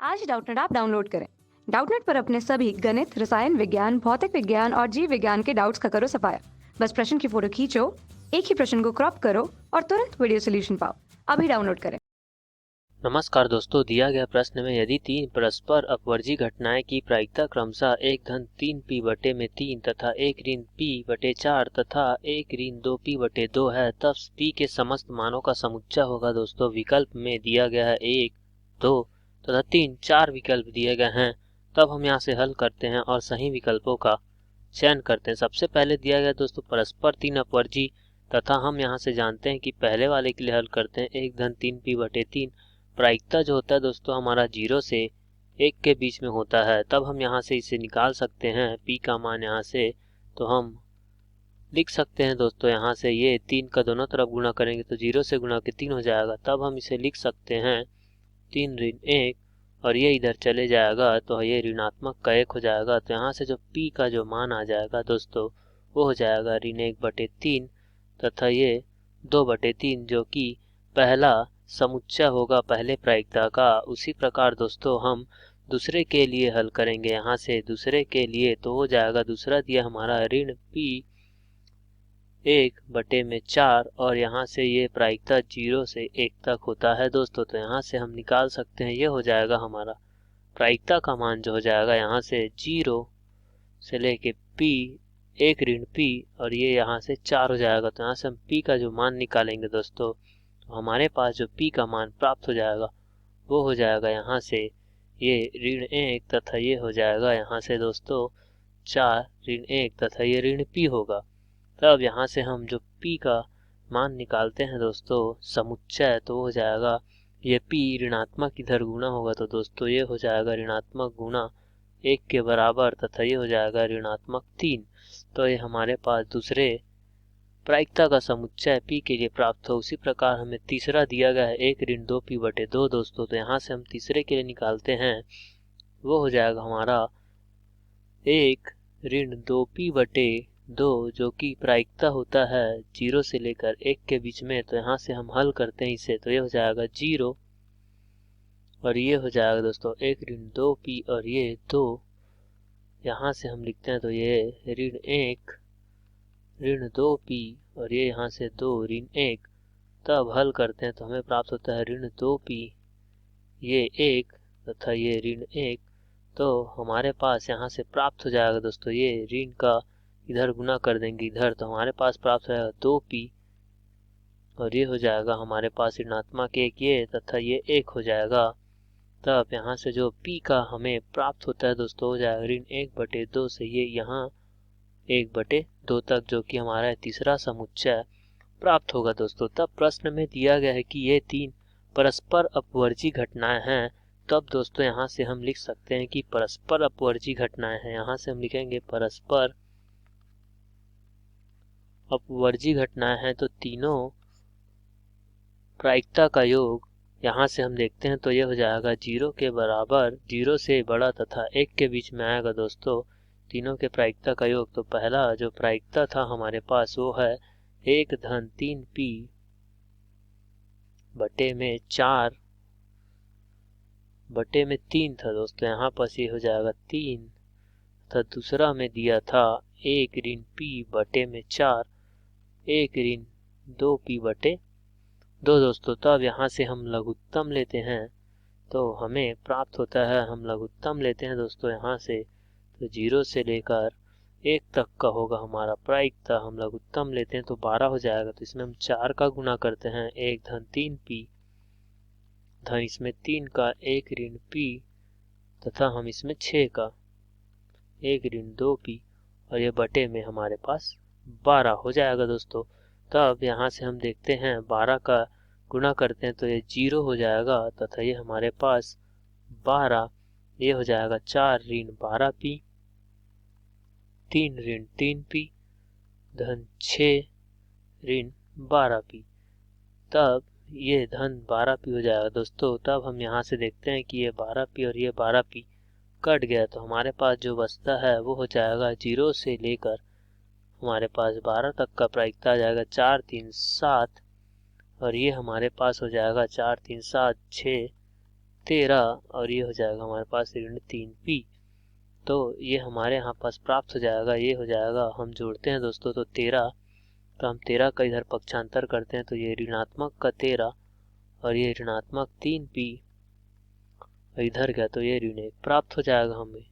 आज Doubtnut app download करें। Doubtnut पर अपने सभी गणित, रसायन विज्ञान, भौतिक विज्ञान और जीव विज्ञान के डाउट्स का करो सफाया। बस प्रश्न की फोटो खींचो, एक ही प्रश्न को क्रॉप करो और तुरंत वीडियो सोल्यूशन पाओ। अभी डाउनलोड करें। नमस्कार दोस्तों, दिया गया प्रश्न में यदि तीन परस्पर अपवर्जी घटनाएं की प्रायिकता क्रमशः 1-3p/3 तथा 1-p/4 तथा 1-2p/2 है, तब p के समस्त मानों का समुच्चय होगा। दोस्तों, विकल्प में दिया गया है 1, 2 तथा 3, 4 विकल्प दिए गए हैं। तब हम यहाँ से हल करते हैं और सही विकल्पों का चयन करते हैं। सबसे पहले दिया गया दोस्तों परस्पर 3 अपवर्जी तथा हम यहाँ से जानते हैं कि पहले वाले के लिए हल करते हैं 1-3p/3। प्रायिकता जो होता है दोस्तों हमारा 0 से 1 के बीच में होता है, तब हम यहाँ से इसे निकाल सकते हैं p का मान। यहाँ से तो हम लिख सकते हैं दोस्तों, यहाँ से ये 3 का दोनों तरफ गुणा करेंगे तो 0 से गुणा के 3 हो जाएगा। तब हम इसे लिख सकते हैं 3 ऋण 1 और ये इधर चले जाएगा तो ये ऋणात्मक का 1 हो जाएगा। तो यहाँ से जो p का जो मान आ जाएगा दोस्तों वो हो जाएगा ऋण 1/3 तथा ये 2/3 जो कि पहला समुच्चय होगा पहले प्रायिकता का। उसी प्रकार दोस्तों हम दूसरे के लिए हल करेंगे। यहाँ से दूसरे के लिए तो हो जाएगा, दूसरा दिया हमारा ऋण p 1/4 और यहाँ से ये प्रायिकता 0 से 1 तक होता है दोस्तों। तो यहाँ से हम निकाल सकते हैं, ये हो जाएगा हमारा प्रायिकता का मान जो हो जाएगा यहाँ से 0 से लेके p 1 ऋण p और ये यहाँ से 4 हो जाएगा। तो यहाँ से हम p का जो मान निकालेंगे दोस्तों तो हमारे पास जो p का मान प्राप्त हो जाएगा वो हो जाएगा यहाँ से ये ऋण 1 तथा ये हो जाएगा यहाँ से दोस्तों 4 ऋण 1 तथा ये ऋण p होगा। तब यहाँ से हम जो p का मान निकालते हैं दोस्तों समुच्चय, तो हो जाएगा ये p ऋणात्मक इधर गुना होगा तो दोस्तों ये हो जाएगा ऋणात्मक गुना 1 के बराबर तथा ये हो जाएगा ऋणात्मक 3। तो ये हमारे पास दूसरे प्रायिकता का समुच्चय p के लिए प्राप्त हो। उसी प्रकार हमें तीसरा दिया गया है 1-2p/2 दोस्तों। तो यहाँ से हम तीसरे के लिए निकालते हैं, वो हो जाएगा हमारा 1-2p/2 जो कि प्रायिकता होता है 0 से लेकर 1 के बीच में। तो यहाँ से हम हल करते हैं इसे, तो ये हो जाएगा 0 और ये हो जाएगा दोस्तों 1-2p और ये 2 यहाँ से हम लिखते हैं तो ये ऋण 1 ऋण 2p और ये यहाँ से 2 ऋण 1। तब हल करते हैं तो हमें प्राप्त होता है ऋण 2p ये 1 तथा ये ऋण 1। तो हमारे पास यहाँ से प्राप्त हो जाएगा दोस्तों, ये ऋण का इधर गुना कर देंगे इधर तो हमारे पास प्राप्त हो जाएगा 2p और ये हो जाएगा हमारे पास ऋणात्मक 1 ये तथा ये 1 हो जाएगा। तब यहाँ से जो p का हमें प्राप्त होता है दोस्तों हो जाएगा ऋण 1/2 से ये यहाँ 1/2 तक, जो कि हमारा तीसरा समुच्चय प्राप्त होगा दोस्तों। तब प्रश्न में दिया गया है कि ये 3 परस्पर अपवर्जी घटनाएं हैं। तब दोस्तों यहाँ से हम लिख सकते हैं कि परस्पर अपवर्जी घटनाएं हैं। यहाँ से हम लिखेंगे परस्पर अपवर्जी घटनाएं हैं तो तीनों प्रायिकता का योग यहाँ से हम देखते हैं तो ये हो जाएगा 0 के बराबर, 0 से बड़ा तथा 1 के बीच में आएगा दोस्तों तीनों के प्रायिकता का योग। तो पहला जो प्रायिकता था हमारे पास वो है 1-3p/4/3 था दोस्तों। यहाँ पर ये हो जाएगा 3 तथा दूसरा में दिया था 1-p/4 1-2p/2 दोस्तों। तब यहाँ से हम लघुत्तम लेते हैं तो हमें प्राप्त होता है, हम लघुत्तम लेते हैं दोस्तों यहाँ से तो 0 से लेकर 1 तक का होगा हमारा प्रायिकता। हम लघुत्तम लेते हैं तो 12 हो जाएगा। तो इसमें हम 4 का गुना करते हैं 1-3p धन इसमें 3 का 1-p तथा हम इसमें 6 का 1-2p और ये बटे में हमारे पास 12 हो जाएगा दोस्तों। तब यहाँ से हम देखते हैं 12 का गुना करते हैं तो ये 0 हो जाएगा तथा ये हमारे पास 12 ये हो जाएगा 4-12p 3-3p धन 6-12p। तब ये धन 12p हो जाएगा दोस्तों। तब हम यहाँ से देखते हैं कि ये 12p और ये 12p कट गया तो हमारे पास जो बचता है वो हो जाएगा 0 से लेकर हमारे पास 12 तक का प्रायिकता आ जाएगा 4-3-7 और ये हमारे पास हो जाएगा 4-3-7 6 13 और ये हो जाएगा हमारे पास ऋण 3p। तो ये हमारे यहाँ पास प्राप्त हो जाएगा, ये हो जाएगा, हम जोड़ते हैं दोस्तों तो 13, तो हम 13 का इधर पक्षांतर करते हैं तो ये ऋणात्मक का 13 और ये ऋणात्मक 3p इधर गया तो ये ऋण 1 प्राप्त हो जाएगा हमें।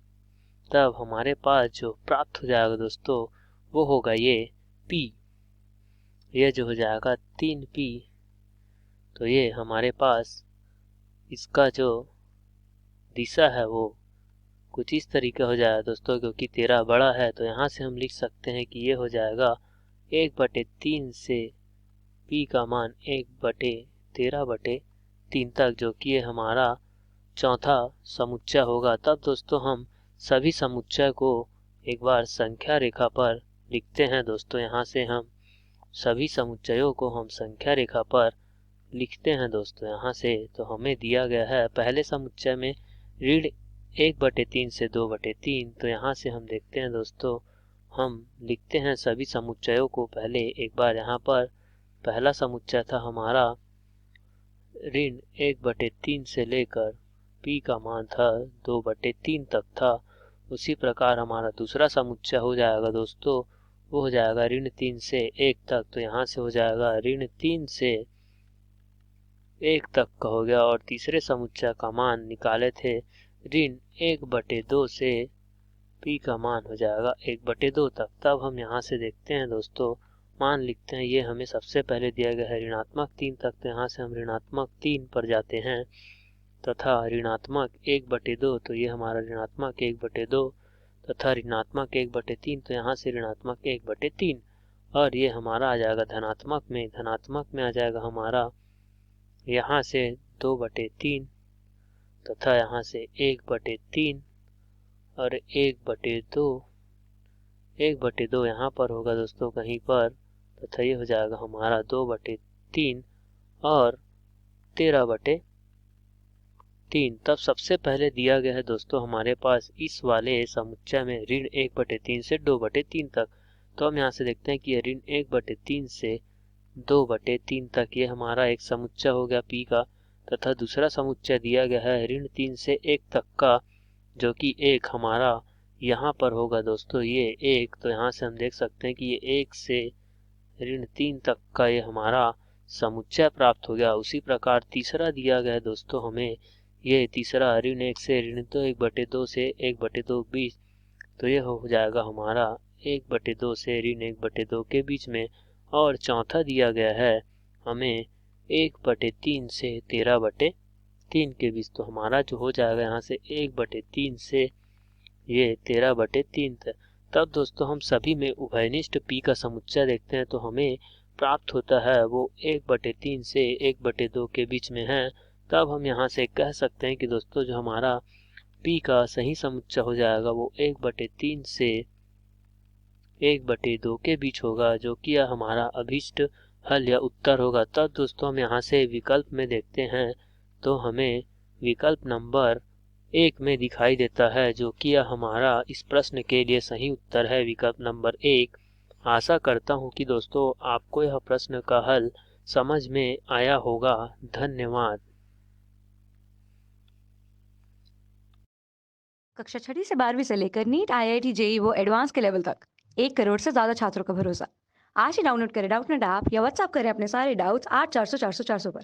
तब हमारे पास जो प्राप्त हो जाएगा दोस्तों वो होगा ये p, ये जो हो जाएगा 3p। तो ये हमारे पास इसका जो दिशा है वो कुछ इस तरीके हो जाएगा दोस्तों, क्योंकि 13 बड़ा है तो यहाँ से हम लिख सकते हैं कि ये हो जाएगा 1/3 से p का मान 1/13/3 तक, जो कि ये हमारा चौथा समुच्चय होगा। तब दोस्तों हम सभी समुच्चय को एक बार संख्या रेखा पर लिखते हैं दोस्तों। यहाँ से हम सभी समुच्चयों को हम संख्या रेखा पर लिखते हैं दोस्तों। यहाँ से तो हमें दिया गया है पहले समुच्चय में ऋण 1/3 से 2/3। तो यहाँ से हम देखते हैं दोस्तों, हम लिखते हैं सभी समुच्चयों को। पहले एक बार यहाँ पर पहला समुच्चय था हमारा ऋण 1/3 से लेकर p का मान था 2/3 तक था। उसी प्रकार हमारा दूसरा समुच्चय हो जाएगा दोस्तों, वो हो जाएगा ऋण 3 से 1 तक। तो यहाँ से हो जाएगा ऋण 3 से 1 तक का हो गया। और तीसरे समुच्चय का मान निकाले थे ऋण 1/2 से p का मान हो जाएगा 1/2 तक। तब हम यहाँ से देखते हैं दोस्तों, मान लिखते हैं, ये हमें सबसे पहले दिया गया है ऋणात्मक 3 तक। तो यहाँ से हम ऋणात्मक 3 पर जाते हैं तथा ऋणात्मक 1/2, तो ये हमारा ऋणात्मक 1/2 तथा ऋणात्मक 1/3, तो यहाँ से ऋणात्मक 1/3 और ये हमारा आ जाएगा धनात्मक में। धनात्मक में आ जाएगा हमारा यहाँ से 2/3 तथा यहाँ से 1/3 और 1/2 यहाँ पर होगा दोस्तों कहीं पर, तथा ये हो जाएगा हमारा 2/3 और 13/3। तब सबसे पहले दिया गया है दोस्तों हमारे पास इस वाले समुच्चय में ऋण 1/3 से 2/3 तक। तो हम यहाँ से देखते हैं कि ये ऋण 1/3 से 2/3 तक ये हमारा एक समुच्चय हो गया p का, तथा दूसरा समुच्चय दिया गया है ऋण 3 से 1 तक का, जो कि 1 हमारा यहाँ पर होगा दोस्तों, ये 1। तो यहाँ से हम देख सकते हैं कि ये 1 से ऋण 3 तक का ये हमारा समुच्चय प्राप्त हो गया। उसी प्रकार तीसरा दिया गया है दोस्तों हमें, ये तीसरा ऋण 1 से ऋण 2 1/2 से 1/2 बीच। तो ये हो जाएगा हमारा 1/2 से ऋण 1/2 के बीच में। और चौथा दिया गया है हमें 1/3 से 13/3 के बीच। तो हमारा जो हो जाएगा यहाँ से 1/3 से ये 13/3 तक। तब दोस्तों हम सभी में उभयनिष्ठ p का समुच्चय देखते हैं तो हमें प्राप्त होता है वो 1/3 से 1/2 के बीच में है। तब हम यहाँ से कह सकते हैं कि दोस्तों जो हमारा p का सही समुच्चय हो जाएगा वो 1/3 से 1/2 के बीच होगा, जो कि यह हमारा अभीष्ट हल या उत्तर होगा। तब दोस्तों हम यहाँ से विकल्प में देखते हैं तो हमें विकल्प नंबर 1 में दिखाई देता है, जो कि यह हमारा इस प्रश्न के लिए सही उत्तर है, विकल्प नंबर 1। आशा करता हूँ कि दोस्तों आपको यह प्रश्न का हल समझ में आया होगा। धन्यवाद। कक्षा 6वीं से 12वीं से लेकर नीट IIT JEE वो एडवांस के लेवल तक 1 करोड़ से ज्यादा छात्रों का भरोसा। आज ही डाउनलोड करें डाउटनेट ऐप या व्हाट्सएप करें अपने सारे डाउट्स 8400 400 400 पर।